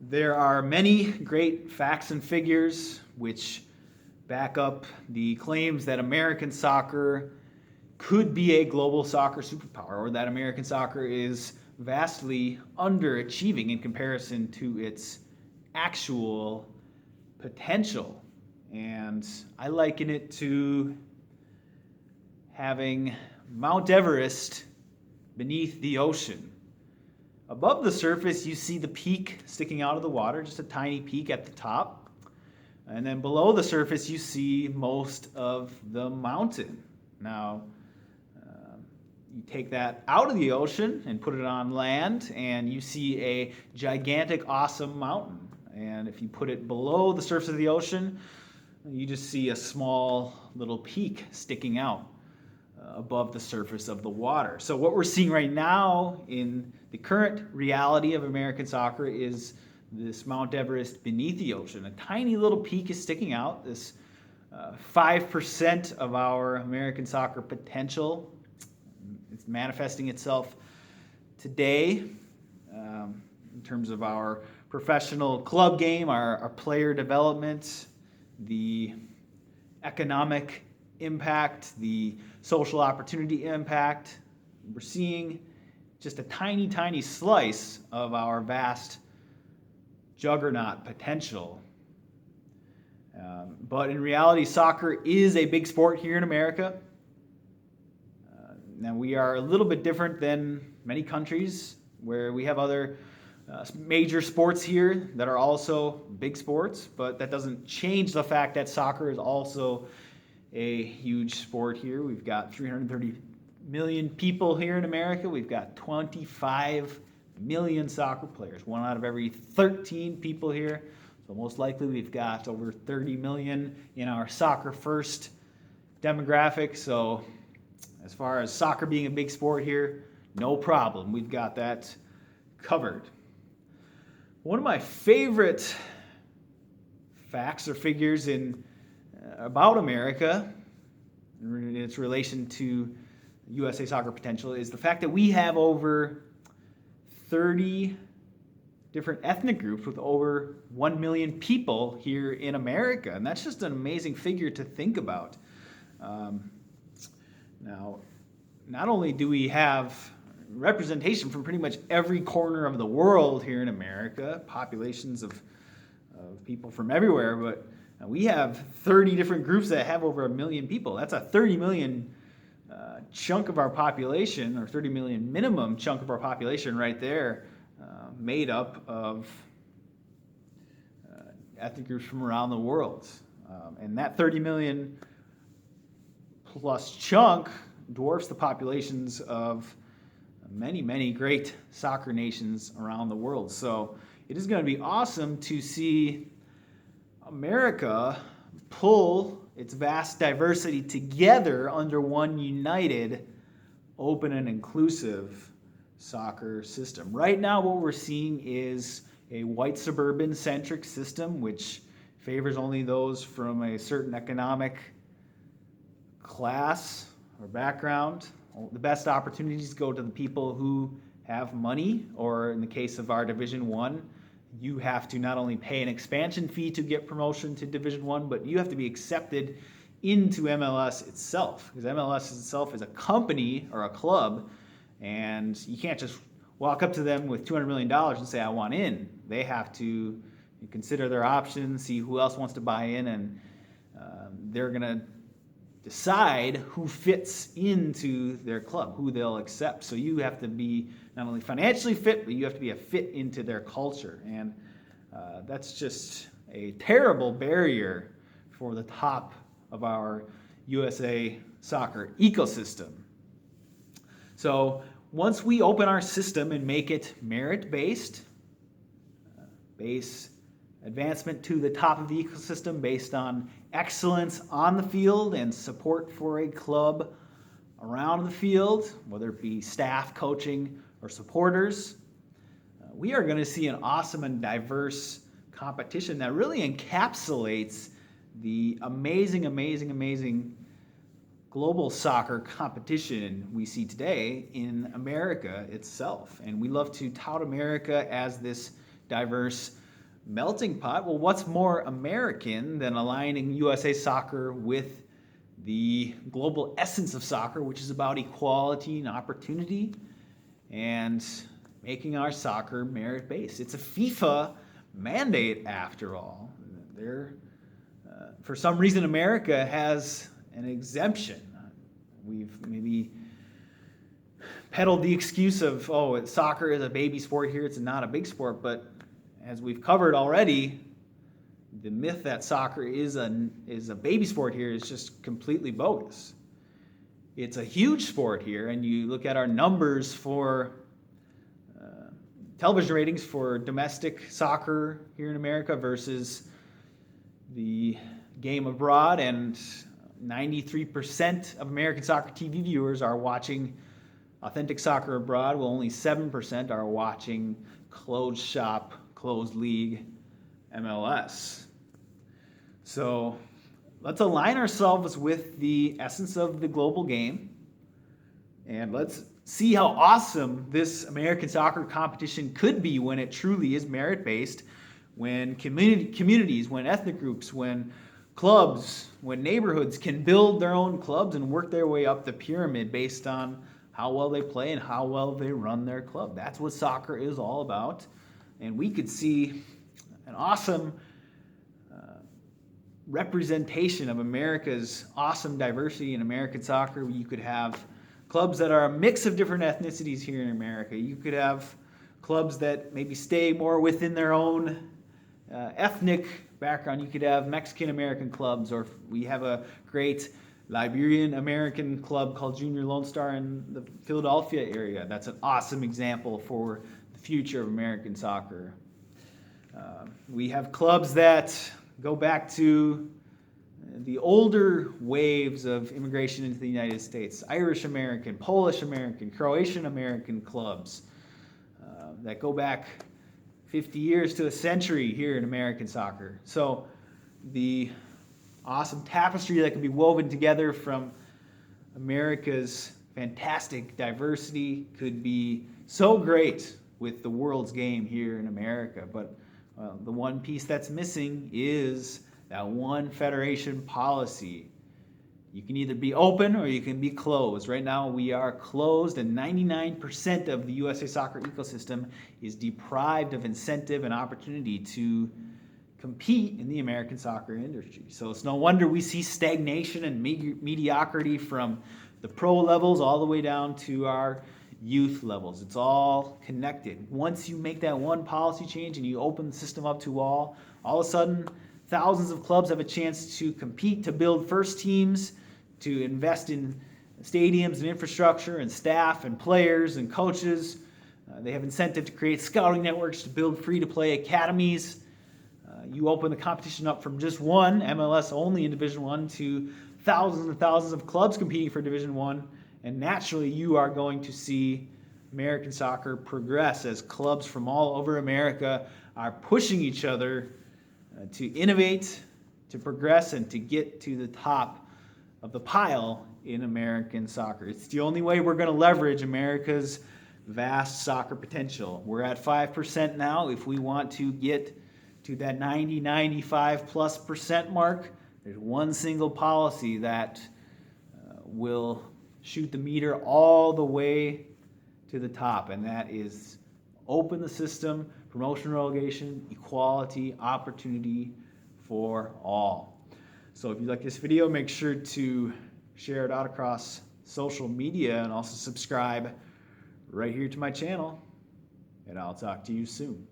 There are many great facts and figures which back up the claims that American soccer could be a global soccer superpower, or that American soccer is vastly underachieving in comparison to its actual potential. And I liken it to having Mount Everest beneath the ocean. Above the surface, you see the peak sticking out of the water, just a tiny peak at the top. And then below the surface, you see most of the mountain. Now, you take that out of the ocean and put it on land, and you see a gigantic, awesome mountain. And if you put it below the surface of the ocean, you just see a small little peak sticking out above the surface of the water. So what we're seeing right now in the current reality of American soccer is this Mount Everest beneath the ocean. A tiny little peak is sticking out, this 5% of our American soccer potential. It's manifesting itself today in terms of our professional club game, our player development, the economic impact, the social opportunity impact. We're seeing just a tiny, tiny slice of our vast juggernaut potential. But in reality, soccer is a big sport here in America. Now, we are a little bit different than many countries where we have other major sports here that are also big sports, but that doesn't change the fact that soccer is also a huge sport here. We've got 330 million people here in America. We've got 25 million soccer players, 1 out of every 13 people here. So most likely we've got over 30 million in our soccer first demographic. So as far as soccer being a big sport here, no problem. We've got that covered. One of my favorite facts or figures about America in its relation to USA soccer potential is the fact that we have over 30 different ethnic groups with over 1 million people here in America. And that's just an amazing figure to think about. Now, not only do we have representation from pretty much every corner of the world here in America, populations of people from everywhere, but we have 30 different groups that have over 1 million people. That's a 30 million chunk of our population, or 30 million minimum chunk of our population right there, made up of ethnic groups from around the world. And that 30 million plus chunk dwarfs the populations of many, many great soccer nations around the world. So it is going to be awesome to see America pull its vast diversity together under one united, open and inclusive soccer system. Right now what we're seeing is a white suburban-centric system which favors only those from a certain economic class or background. The best opportunities go to the people who have money, or in the case of our Division One, you have to not only pay an expansion fee to get promotion to Division One, but you have to be accepted into MLS itself, because MLS itself is a company or a club, and you can't just walk up to them with $200 million and say, I want in. They have to consider their options, see who else wants to buy in, and they're going to decide who fits into their club, who they'll accept. So you have to be not only financially fit, but you have to be a fit into their culture. And that's just a terrible barrier for the top of our USA soccer ecosystem. So once we open our system and make it merit-based, base advancement to the top of the ecosystem based on excellence on the field and support for a club around the field, whether it be staff, coaching, or supporters, we are going to see an awesome and diverse competition that really encapsulates the amazing, amazing, amazing global soccer competition we see today in America itself. And we love to tout America as this diverse melting pot. Well, what's more American than aligning USA Soccer with the global essence of soccer, which is about equality and opportunity and making our soccer merit-based. It's a FIFA mandate, after all. For some reason, America has an exemption. We've maybe peddled the excuse of, oh, soccer is a baby sport here, it's not a big sport, but as we've covered already, the myth that soccer is a baby sport here is just completely bogus. It's a huge sport here, and you look at our numbers for television ratings for domestic soccer here in America versus the game abroad, and 93% of American soccer TV viewers are watching authentic soccer abroad, while only 7% are watching closed shop, closed league MLS. So let's align ourselves with the essence of the global game, and let's see how awesome this American soccer competition could be when it truly is merit-based, when communities, when ethnic groups, when clubs, when neighborhoods can build their own clubs and work their way up the pyramid based on how well they play and how well they run their club. That's what soccer is all about. And we could see an awesome representation of America's awesome diversity in American soccer. You could have clubs that are a mix of different ethnicities here in America. You could have clubs that maybe stay more within their own ethnic background. You could have Mexican-American clubs, or we have a great Liberian-American club called Junior Lone Star in the Philadelphia area. That's an awesome example for the future of American soccer. We have clubs that go back to the older waves of immigration into the United States. Irish-American, Polish-American, Croatian-American clubs that go back 50 years to a century here in American soccer. So the awesome tapestry that can be woven together from America's fantastic diversity could be so great with the world's game here in America. But the one piece that's missing is that one federation policy. You can either be open or you can be closed. Right now we are closed, and 99% of the USA Soccer ecosystem is deprived of incentive and opportunity to compete in the American soccer industry. So it's no wonder we see stagnation and mediocrity from the pro levels all the way down to our youth levels. It's all connected. Once you make that one policy change and you open the system up to all of a sudden thousands of clubs have a chance to compete, to build first teams, to invest in stadiums and infrastructure and staff and players and coaches. They have incentive to create scouting networks, to build free-to-play academies. You open the competition up from just one MLS only in Division I to thousands and thousands of clubs competing for Division I, and naturally you are going to see American soccer progress as clubs from all over America are pushing each other to innovate, to progress, and to get to the top of the pile in American soccer. It's the only way we're going to leverage America's vast soccer potential. We're at 5% now. If we want to get to that 90, 95+% mark, there's one single policy that will shoot the meter all the way to the top, and that is open the system, promotion, relegation, equality, opportunity for all. So if you like this video, make sure to share it out across social media and also subscribe right here to my channel, and I'll talk to you soon.